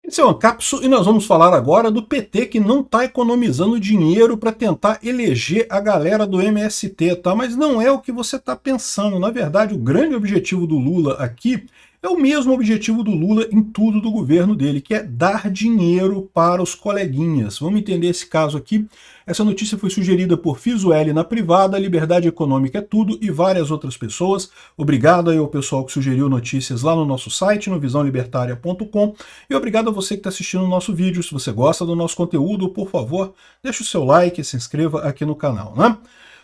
Esse é o Ancapso e nós vamos falar agora do PT que não está economizando dinheiro para tentar eleger a galera do MST, tá? Mas não é o que você está pensando. Na verdade, o grande objetivo do Lula aqui é o mesmo objetivo do Lula em tudo do governo dele, que é dar dinheiro para os coleguinhas. Vamos entender esse caso aqui. Essa notícia foi sugerida por Fisueli na privada, Liberdade Econômica é Tudo e várias outras pessoas. Obrigado aí ao pessoal que sugeriu notícias lá no nosso site, no visãolibertaria.com, e obrigado a você que está assistindo o nosso vídeo. Se você gosta do nosso conteúdo, por favor, deixe o seu like e se inscreva aqui no canal, né?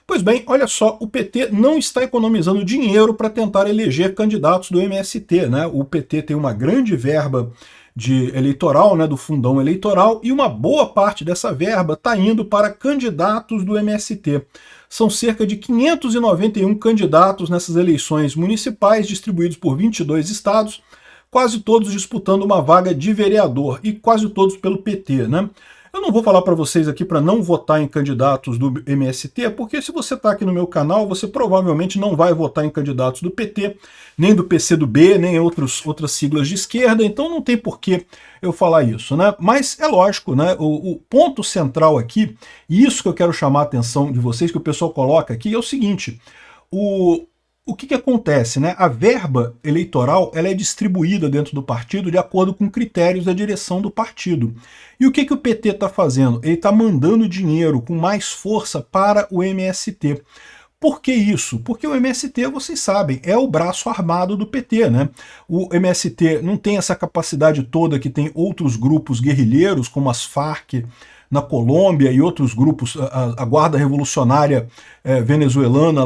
Pois bem, olha só, o PT não está economizando dinheiro para tentar eleger candidatos do MST, né? O PT tem uma grande verba de eleitoral, né, do fundão eleitoral, e uma boa parte dessa verba está indo para candidatos do MST. São cerca de 591 candidatos nessas eleições municipais, distribuídos por 22 estados, quase todos disputando uma vaga de vereador, e quase todos pelo PT, né? Eu não vou falar para vocês aqui para não votar em candidatos do MST, porque se você está aqui no meu canal, você provavelmente não vai votar em candidatos do PT, nem do PCdoB, nem outras siglas de esquerda, então não tem por que eu falar isso, né? Mas é lógico, né? O ponto central aqui, e isso que eu quero chamar a atenção de vocês, que o pessoal coloca aqui, é o seguinte: o que acontece, né? A verba eleitoral ela é distribuída dentro do partido de acordo com critérios da direção do partido. E o que o PT está fazendo? Ele está mandando dinheiro com mais força para o MST. Por que isso? Porque o MST, vocês sabem, é o braço armado do PT, né? O MST não tem essa capacidade toda que tem outros grupos guerrilheiros, como as Farc, na Colômbia e outros grupos, a Guarda Revolucionária venezuelana,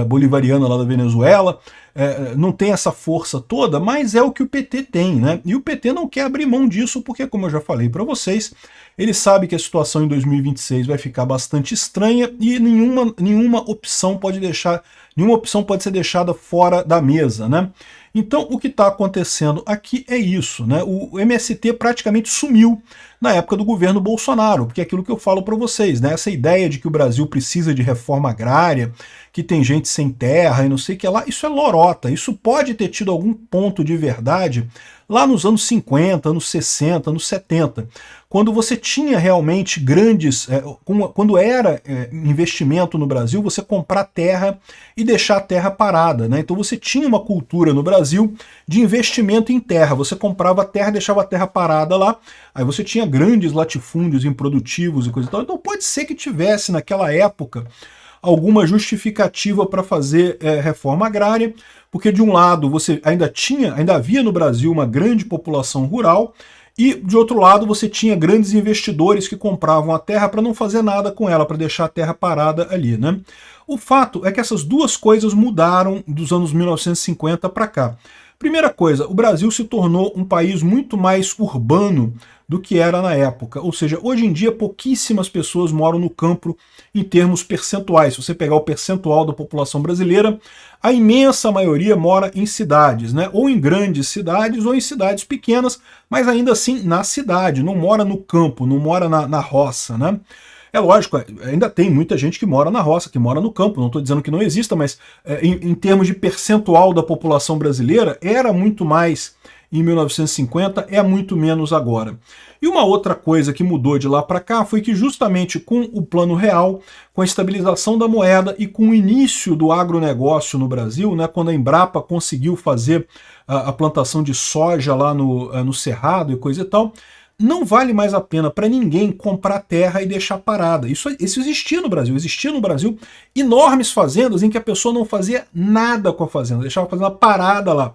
bolivariana lá da Venezuela, não tem essa força toda, mas é o que o PT tem, né? E o PT não quer abrir mão disso porque, como eu já falei para vocês, ele sabe que a situação em 2026 vai ficar bastante estranha e nenhuma opção pode ser deixada fora da mesa, né? Então, o que está acontecendo aqui é isso, né? O MST praticamente sumiu na época do governo Bolsonaro, porque é aquilo que eu falo para vocês, né? Essa ideia de que o Brasil precisa de reforma agrária, que tem gente sem terra e não sei o que lá, isso é lorota. Isso pode ter tido algum ponto de verdade lá nos anos 50, anos 60, anos 70, quando você tinha realmente quando era investimento no Brasil, você comprar terra e deixar a terra parada, né? Então você tinha uma cultura no Brasil de investimento em terra, você comprava a terra e deixava a terra parada lá, aí você tinha grandes latifúndios improdutivos e coisa e tal. Então pode ser que tivesse naquela época alguma justificativa para fazer reforma agrária, porque de um lado você ainda havia no Brasil uma grande população rural, e de outro lado você tinha grandes investidores que compravam a terra para não fazer nada com ela, para deixar a terra parada ali, né? O fato é que essas duas coisas mudaram dos anos 1950 para cá. Primeira coisa, o Brasil se tornou um país muito mais urbano do que era na época. Ou seja, hoje em dia pouquíssimas pessoas moram no campo em termos percentuais. Se você pegar o percentual da população brasileira, a imensa maioria mora em cidades, né? Ou em grandes cidades ou em cidades pequenas, mas ainda assim na cidade, não mora no campo, não mora na roça, né? É lógico, ainda tem muita gente que mora na roça, que mora no campo, não estou dizendo que não exista, mas em termos de percentual da população brasileira, era muito mais em 1950, é muito menos agora. E uma outra coisa que mudou de lá para cá foi que justamente com o Plano Real, com a estabilização da moeda e com o início do agronegócio no Brasil, né, quando a Embrapa conseguiu fazer a plantação de soja lá no Cerrado e coisa e tal, não vale mais a pena para ninguém comprar terra e deixar parada. Isso existia no Brasil. Existia no Brasil enormes fazendas em que a pessoa não fazia nada com a fazenda, deixava a fazenda parada lá.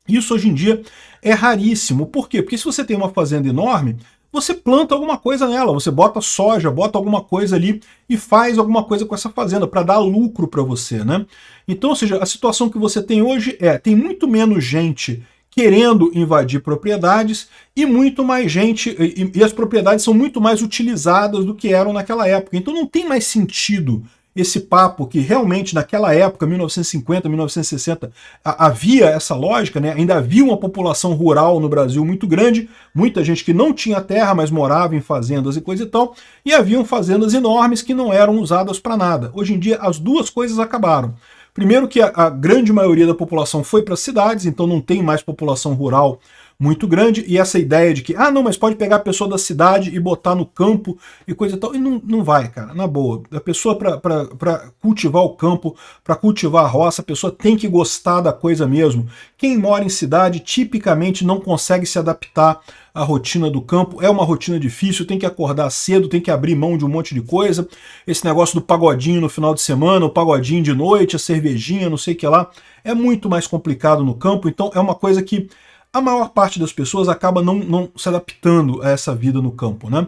Isso hoje em dia é raríssimo. Por quê? Porque se você tem uma fazenda enorme, você planta alguma coisa nela, você bota soja, bota alguma coisa ali e faz alguma coisa com essa fazenda para dar lucro para você, né? Então, ou seja, a situação que você tem hoje tem muito menos gente querendo invadir propriedades e muito mais gente, e as propriedades são muito mais utilizadas do que eram naquela época. Então não tem mais sentido esse papo que realmente naquela época, 1950, 1960, havia essa lógica, né? Ainda havia uma população rural no Brasil muito grande, muita gente que não tinha terra, mas morava em fazendas e coisa e tal, e haviam fazendas enormes que não eram usadas para nada. Hoje em dia as duas coisas acabaram. Primeiro que a grande maioria da população foi para as cidades, então não tem mais população rural muito grande, e essa ideia de que, não, mas pode pegar a pessoa da cidade e botar no campo e coisa e tal, e não vai, cara, na boa. A pessoa, para cultivar o campo, para cultivar a roça, a pessoa tem que gostar da coisa mesmo. Quem mora em cidade, tipicamente não consegue se adaptar à rotina do campo, é uma rotina difícil, tem que acordar cedo, tem que abrir mão de um monte de coisa, esse negócio do pagodinho no final de semana, o pagodinho de noite, a cervejinha, não sei o que lá, é muito mais complicado no campo, então é uma coisa que a maior parte das pessoas acaba não se adaptando a essa vida no campo, né?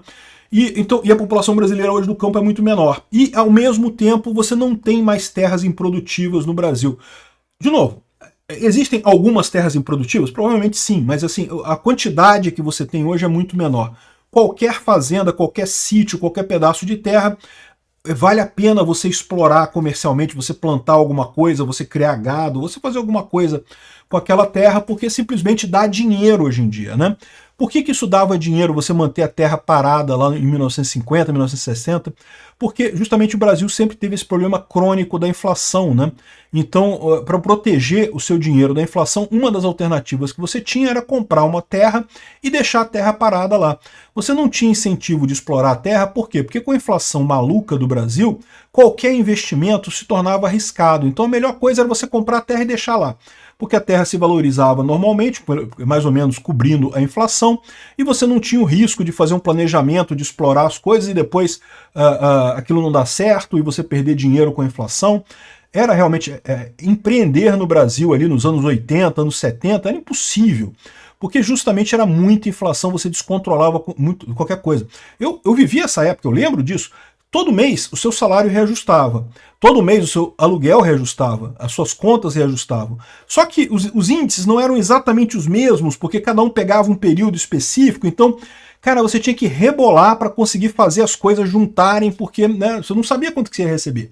E a população brasileira hoje do campo é muito menor. E, ao mesmo tempo, você não tem mais terras improdutivas no Brasil. De novo, existem algumas terras improdutivas? Provavelmente sim, mas assim, a quantidade que você tem hoje é muito menor. Qualquer fazenda, qualquer sítio, qualquer pedaço de terra, vale a pena você explorar comercialmente, você plantar alguma coisa, você criar gado, você fazer alguma coisa com aquela terra, porque simplesmente dá dinheiro hoje em dia, né? Por que isso dava dinheiro, você manter a terra parada lá em 1950, 1960? Porque justamente o Brasil sempre teve esse problema crônico da inflação, né? Então, para proteger o seu dinheiro da inflação, uma das alternativas que você tinha era comprar uma terra e deixar a terra parada lá. Você não tinha incentivo de explorar a terra, por quê? Porque com a inflação maluca do Brasil, qualquer investimento se tornava arriscado. Então a melhor coisa era você comprar a terra e deixar lá, porque a terra se valorizava normalmente, mais ou menos cobrindo a inflação, e você não tinha o risco de fazer um planejamento, de explorar as coisas e depois aquilo não dar certo e você perder dinheiro com a inflação. Era realmente empreender no Brasil ali nos anos 80, anos 70, era impossível, porque justamente era muita inflação, você descontrolava muito, qualquer coisa. Eu vivi essa época, eu lembro disso. Todo mês o seu salário reajustava, todo mês o seu aluguel reajustava, as suas contas reajustavam. Só que os índices não eram exatamente os mesmos, porque cada um pegava um período específico, então, cara, você tinha que rebolar para conseguir fazer as coisas juntarem, porque, né, você não sabia quanto que você ia receber.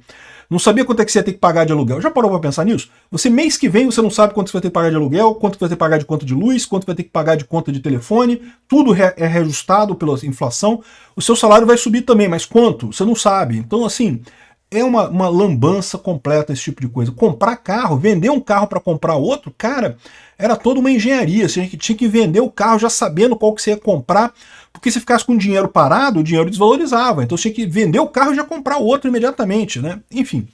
Não sabia quanto é que você ia ter que pagar de aluguel. Já parou para pensar nisso? Você, mês que vem, você não sabe quanto você vai ter que pagar de aluguel, quanto vai ter que pagar de conta de luz, quanto vai ter que pagar de conta de telefone, tudo é reajustado pela inflação. O seu salário vai subir também, mas quanto? Você não sabe. Então, assim, é uma lambança completa esse tipo de coisa. Comprar carro, vender um carro para comprar outro, cara, era toda uma engenharia. Você tinha que vender o carro já sabendo qual que você ia comprar, porque se ficasse com o dinheiro parado, o dinheiro desvalorizava. Então você tinha que vender o carro e já comprar outro imediatamente, né? Enfim.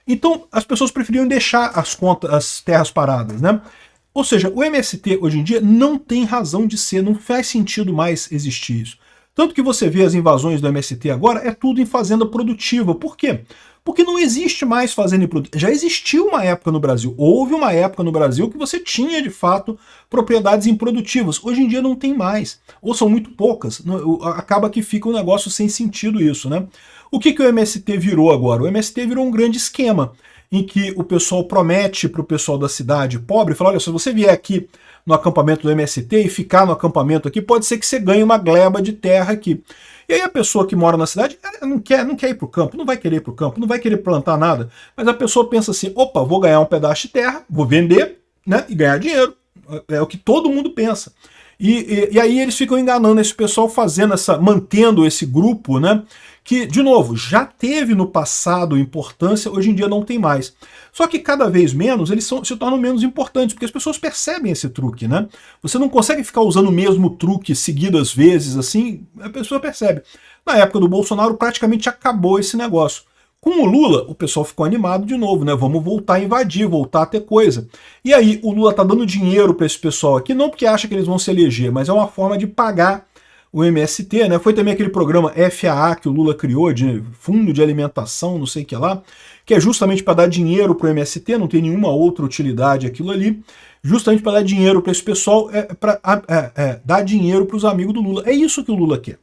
Então as pessoas preferiam deixar as terras paradas, né? Ou seja, o MST hoje em dia não tem razão de ser, não faz sentido mais existir isso. Tanto que você vê as invasões do MST agora, é tudo em fazenda produtiva. Por quê? Porque não existe mais fazenda produtiva. Já existiu uma época no Brasil, houve uma época no Brasil que você tinha, de fato, propriedades improdutivas. Hoje em dia não tem mais, ou são muito poucas. Acaba que fica um negócio sem sentido isso, né? O que o MST virou agora? O MST virou um grande esquema, em que o pessoal promete para o pessoal da cidade pobre, fala, olha, se você vier aqui no acampamento do MST e ficar no acampamento aqui, pode ser que você ganhe uma gleba de terra aqui. E aí a pessoa que mora na cidade não quer ir para o campo, não vai querer ir para o campo, não vai querer plantar nada, mas a pessoa pensa assim, opa, vou ganhar um pedaço de terra, vou vender, né, e ganhar dinheiro. É o que todo mundo pensa. E aí eles ficam enganando esse pessoal, mantendo esse grupo, né, que, de novo, já teve no passado importância, hoje em dia não tem mais. Só que cada vez menos eles se tornam menos importantes, porque as pessoas percebem esse truque, né? Você não consegue ficar usando o mesmo truque seguidas vezes, assim, a pessoa percebe. Na época do Bolsonaro praticamente acabou esse negócio. Com o Lula, o pessoal ficou animado de novo, né? Vamos voltar a invadir, voltar a ter coisa. E aí o Lula tá dando dinheiro para esse pessoal aqui, não porque acha que eles vão se eleger, mas é uma forma de pagar o MST, né? Foi também aquele programa FAA que o Lula criou, de Fundo de Alimentação, não sei o que lá, que é justamente para dar dinheiro para o MST, não tem nenhuma outra utilidade aquilo ali, justamente para dar dinheiro para esse pessoal, para dar dinheiro para os amigos do Lula. É isso que o Lula quer.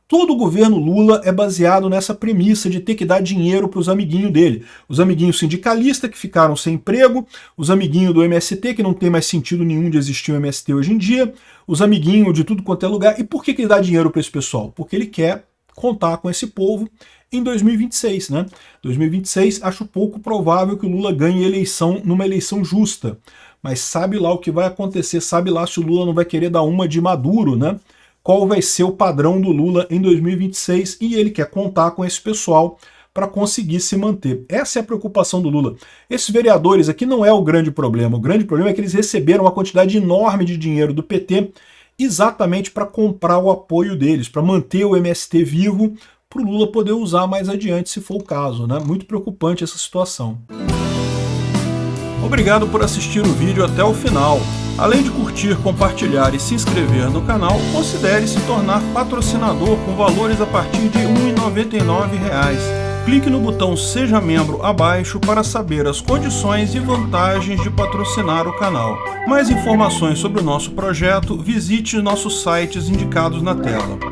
Todo o governo Lula é baseado nessa premissa de ter que dar dinheiro para os amiguinhos dele. Os amiguinhos sindicalistas que ficaram sem emprego, os amiguinhos do MST, que não tem mais sentido nenhum de existir o MST hoje em dia, os amiguinhos de tudo quanto é lugar. E por que ele dá dinheiro para esse pessoal? Porque ele quer contar com esse povo em 2026, né? 2026, acho pouco provável que o Lula ganhe eleição numa eleição justa. Mas sabe lá o que vai acontecer, sabe lá se o Lula não vai querer dar uma de Maduro, né? Qual vai ser o padrão do Lula em 2026, e ele quer contar com esse pessoal para conseguir se manter. Essa é a preocupação do Lula. Esses vereadores aqui não é o grande problema. O grande problema é que eles receberam uma quantidade enorme de dinheiro do PT exatamente para comprar o apoio deles, para manter o MST vivo, para o Lula poder usar mais adiante, se for o caso, né? Muito preocupante essa situação. Obrigado por assistir o vídeo até o final. Além de curtir, compartilhar e se inscrever no canal, considere se tornar patrocinador com valores a partir de R$ 1,99. Clique no botão Seja Membro abaixo para saber as condições e vantagens de patrocinar o canal. Mais informações sobre o nosso projeto, visite nossos sites indicados na tela.